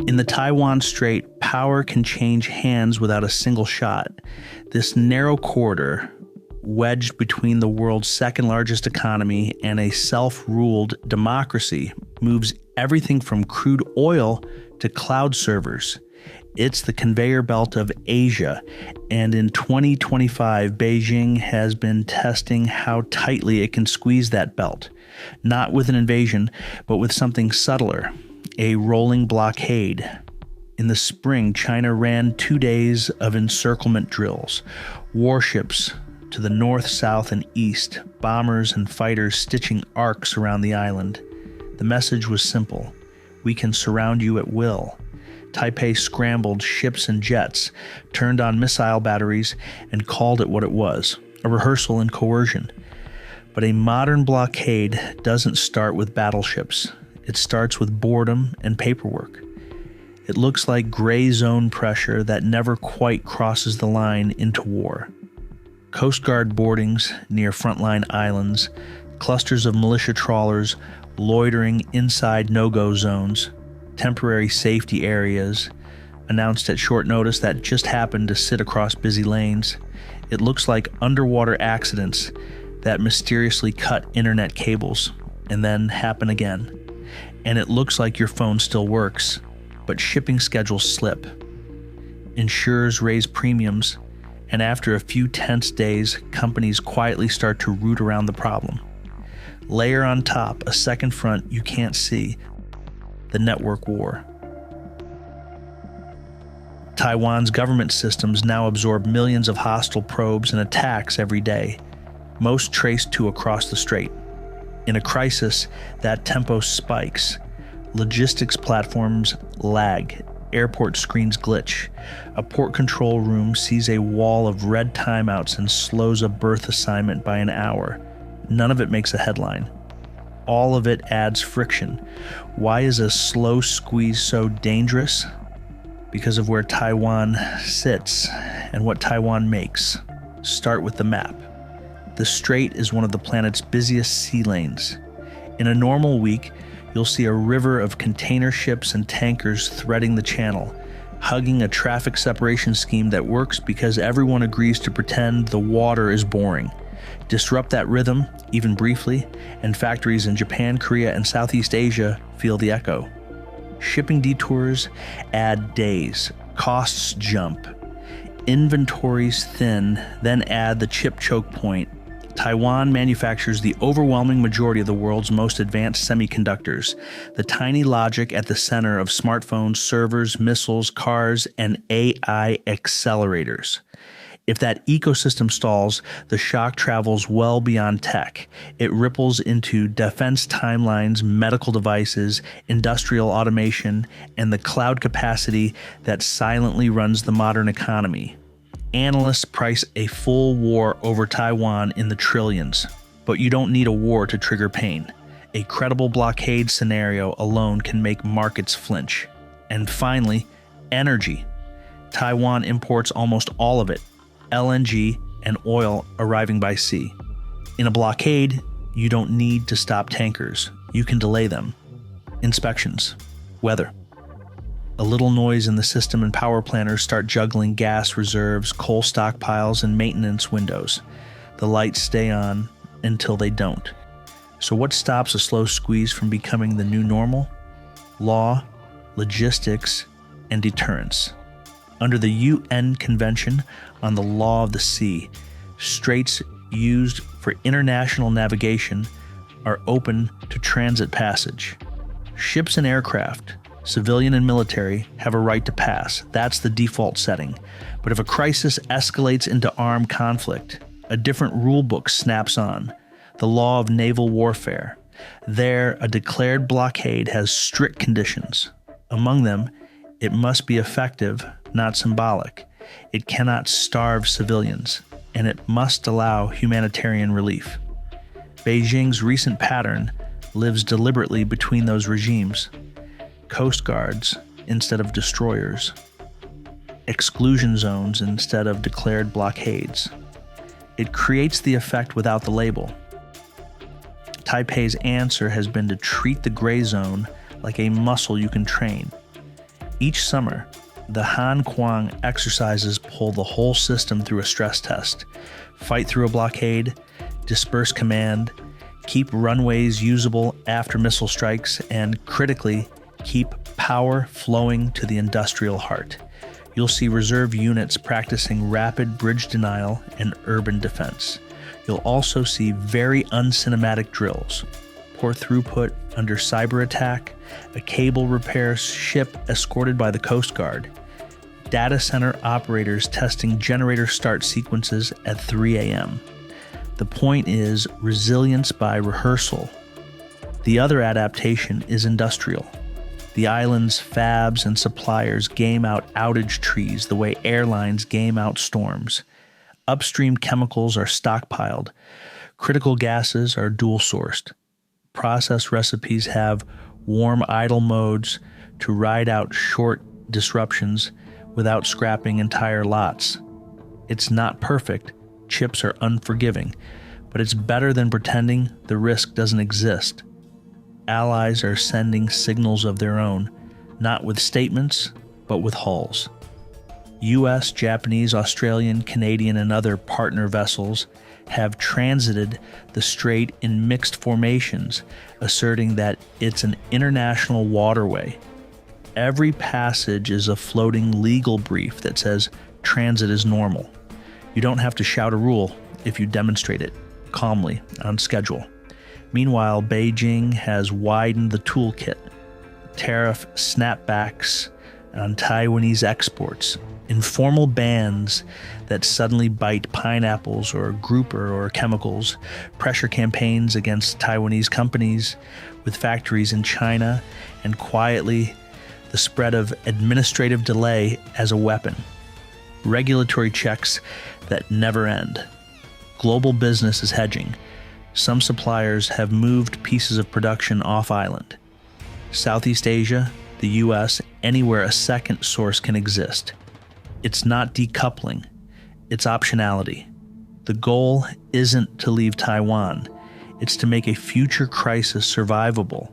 In the Taiwan Strait, power can change hands without a single shot. This narrow corridor, wedged between the world's second largest economy and a self-ruled democracy, moves everything from crude oil to cloud servers. It's the conveyor belt of Asia, and in 2025, Beijing has been testing how tightly it can squeeze that belt, not with an invasion, but with something subtler, a rolling blockade. In the spring, China ran 2 days of encirclement drills, warships to the north, south, and east, bombers and fighters stitching arcs around the island. The message was simple: we can surround you at will. Taipei scrambled ships and jets, turned on missile batteries, and called it what it was, a rehearsal in coercion. But a modern blockade doesn't start with battleships. It starts with boredom and paperwork. It looks like gray zone pressure that never quite crosses the line into war. Coast Guard boardings near frontline islands, clusters of militia trawlers loitering inside no-go zones, temporary safety areas, announced at short notice that just happened to sit across busy lanes. It looks like underwater accidents that mysteriously cut internet cables and then happen again. And it looks like your phone still works, but shipping schedules slip. Insurers raise premiums, and after a few tense days, companies quietly start to root around the problem. Layer on top a second front you can't see: the network war. Taiwan's government systems now absorb millions of hostile probes and attacks every day, most traced to across the strait. In a crisis, that tempo spikes. Logistics platforms lag. Airport screens glitch. A port control room sees a wall of red timeouts and slows a berth assignment by an hour. None of it makes a headline. All of it adds friction. Why is a slow squeeze so dangerous? Because of where Taiwan sits and what Taiwan makes. Start with the map. The strait is one of the planet's busiest sea lanes. In a normal week, you'll see a river of container ships and tankers threading the channel, hugging a traffic separation scheme that works because everyone agrees to pretend the water is boring. Disrupt that rhythm, even briefly, and factories in Japan, Korea, and Southeast Asia feel the echo. Shipping detours add days, costs jump, inventories thin, then add the chip choke point. Taiwan manufactures the overwhelming majority of the world's most advanced semiconductors, the tiny logic at the center of smartphones, servers, missiles, cars, and AI accelerators. If that ecosystem stalls, the shock travels well beyond tech. It ripples into defense timelines, medical devices, industrial automation, and the cloud capacity that silently runs the modern economy. Analysts price a full war over Taiwan in the trillions, but you don't need a war to trigger pain. A credible blockade scenario alone can make markets flinch. And finally, energy. Taiwan imports almost all of it, LNG and oil arriving by sea. In a blockade, you don't need to stop tankers. You can delay them. Inspections. Weather. A little noise in the system and power planners start juggling gas reserves, coal stockpiles, and maintenance windows. The lights stay on until they don't. So what stops a slow squeeze from becoming the new normal? Law, logistics, and deterrence. Under the UN Convention on the Law of the Sea, straits used for international navigation are open to transit passage. Ships and aircraft, civilian and military, have a right to pass. That's the default setting. But if a crisis escalates into armed conflict, a different rule book snaps on: the law of naval warfare. There, a declared blockade has strict conditions. Among them, it must be effective, not symbolic. It cannot starve civilians, and it must allow humanitarian relief. Beijing's recent pattern lives deliberately between those regimes. Coast guards instead of destroyers. Exclusion zones instead of declared blockades. It creates the effect without the label. Taipei's answer has been to treat the gray zone like a muscle you can train. Each summer, the Han Kuang exercises pull the whole system through a stress test, fight through a blockade, disperse command, keep runways usable after missile strikes, and critically, keep power flowing to the industrial heart. You'll see reserve units practicing rapid bridge denial and urban defense. You'll also see very uncinematic drills, poor throughput under cyber attack, a cable repair ship escorted by the Coast Guard, data center operators testing generator start sequences at 3 a.m. The point is resilience by rehearsal. The other adaptation is industrial. The island's fabs and suppliers game out outage trees the way airlines game out storms. Upstream chemicals are stockpiled. Critical gases are dual-sourced. Process recipes have warm idle modes to ride out short disruptions without scrapping entire lots. It's not perfect. Chips are unforgiving, but it's better than pretending the risk doesn't exist. Allies are sending signals of their own, not with statements, but with hulls. U.S., Japanese, Australian, Canadian, and other partner vessels have transited the strait in mixed formations, asserting that it's an international waterway. Every passage is a floating legal brief that says transit is normal. You don't have to shout a rule if you demonstrate it calmly on schedule. Meanwhile, Beijing has widened the toolkit. Tariff snapbacks on Taiwanese exports, informal bans that suddenly bite pineapples or grouper or chemicals, pressure campaigns against Taiwanese companies with factories in China, and quietly the spread of administrative delay as a weapon. Regulatory checks that never end. Global business is hedging. Some suppliers have moved pieces of production off island. Southeast Asia, the US, anywhere a second source can exist. It's not decoupling, it's optionality. The goal isn't to leave Taiwan, it's to make a future crisis survivable.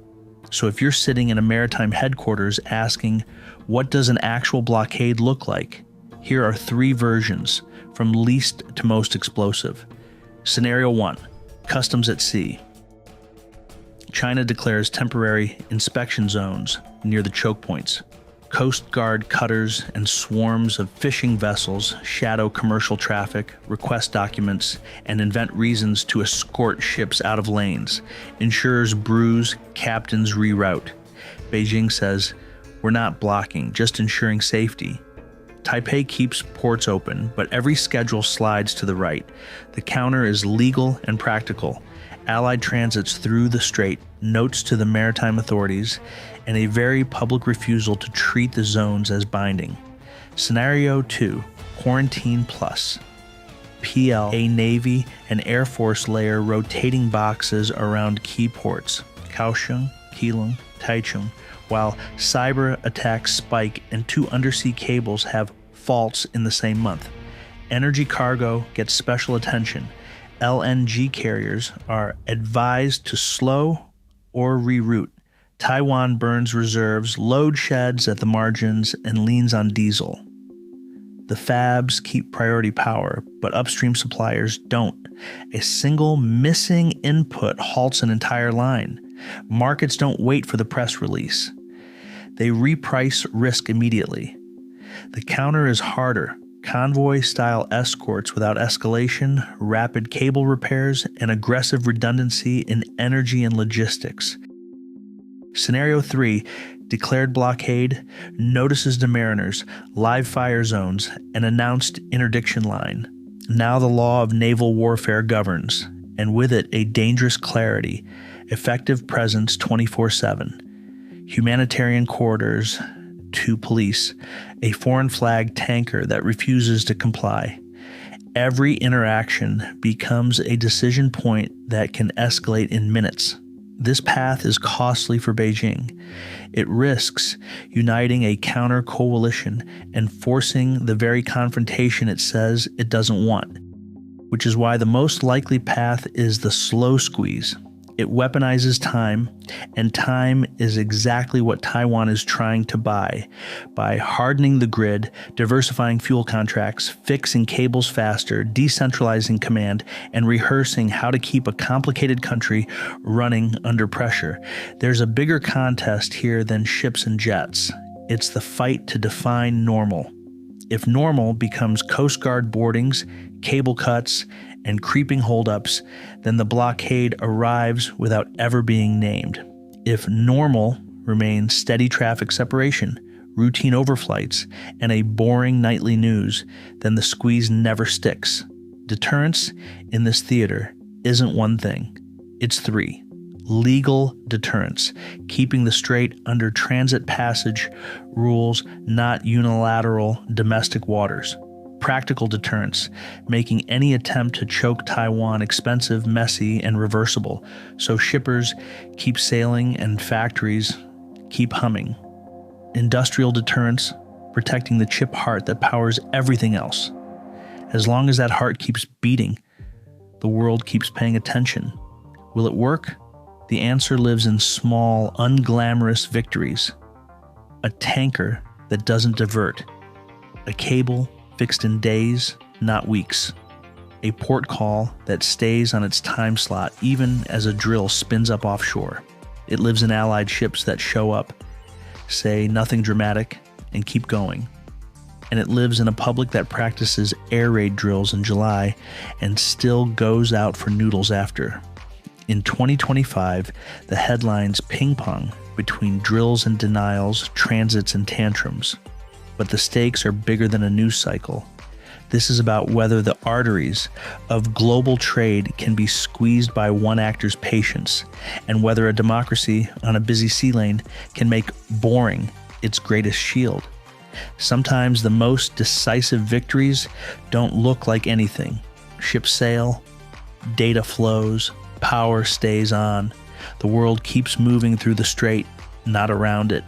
So if you're sitting in a maritime headquarters asking, what does an actual blockade look like? Here are 3 versions, from least to most explosive. Scenario 1. Customs at sea. China declares temporary inspection zones near the choke points. Coast Guard cutters and swarms of fishing vessels shadow commercial traffic, request documents, and invent reasons to escort ships out of lanes. Insurers bruise, captains reroute. Beijing says, we're not blocking, just ensuring safety. Taipei keeps ports open, but every schedule slides to the right. The counter is legal and practical. Allied transits through the strait, notes to the maritime authorities, and a very public refusal to treat the zones as binding. Scenario 2, Quarantine Plus. PL, a Navy and Air Force layer rotating boxes around key ports, Kaohsiung, Keelung, Taichung, while cyber attacks spike and 2 undersea cables have faults in the same month. Energy cargo gets special attention. LNG carriers are advised to slow or reroute. Taiwan burns reserves, load sheds at the margins, and leans on diesel. The fabs keep priority power, but upstream suppliers don't. A single missing input halts an entire line. Markets don't wait for the press release. They reprice risk immediately. The counter is harder. Convoy-style escorts without escalation, rapid cable repairs, and aggressive redundancy in energy and logistics. Scenario 3, declared blockade, notices to mariners, live fire zones, and announced interdiction line. Now the law of naval warfare governs, and with it a dangerous clarity, effective presence 24/7. Humanitarian corridors to police, a foreign flag tanker that refuses to comply. Every interaction becomes a decision point that can escalate in minutes. This path is costly for Beijing. It risks uniting a counter-coalition and forcing the very confrontation it says it doesn't want, which is why the most likely path is the slow squeeze, It weaponizes time, and time is exactly what Taiwan is trying to buy by hardening the grid, diversifying fuel contracts, fixing cables faster, decentralizing command, and rehearsing how to keep a complicated country running under pressure. There's a bigger contest here than ships and jets. It's the fight to define normal. If normal becomes Coast Guard boardings, cable cuts, and creeping holdups, then the blockade arrives without ever being named. If normal remains steady traffic separation, routine overflights, and a boring nightly news, then the squeeze never sticks. Deterrence in this theater isn't one thing, it's three. Legal deterrence, keeping the strait under transit passage rules, not unilateral domestic waters. Practical deterrence, making any attempt to choke Taiwan expensive, messy, and reversible, so shippers keep sailing and factories keep humming. Industrial deterrence, protecting the chip heart that powers everything else. As long as that heart keeps beating, the world keeps paying attention. Will it work? The answer lives in small, unglamorous victories. A tanker that doesn't divert. A cable fixed in days, not weeks. A port call that stays on its time slot even as a drill spins up offshore. It lives in allied ships that show up, say nothing dramatic, and keep going. And it lives in a public that practices air raid drills in July and still goes out for noodles after. In 2025, the headlines ping-pong between drills and denials, transits and tantrums. But the stakes are bigger than a news cycle. This is about whether the arteries of global trade can be squeezed by one actor's patience, and whether a democracy on a busy sea lane can make boring its greatest shield. Sometimes the most decisive victories don't look like anything. Ships sail, data flows, power stays on. The world keeps moving through the strait, not around it.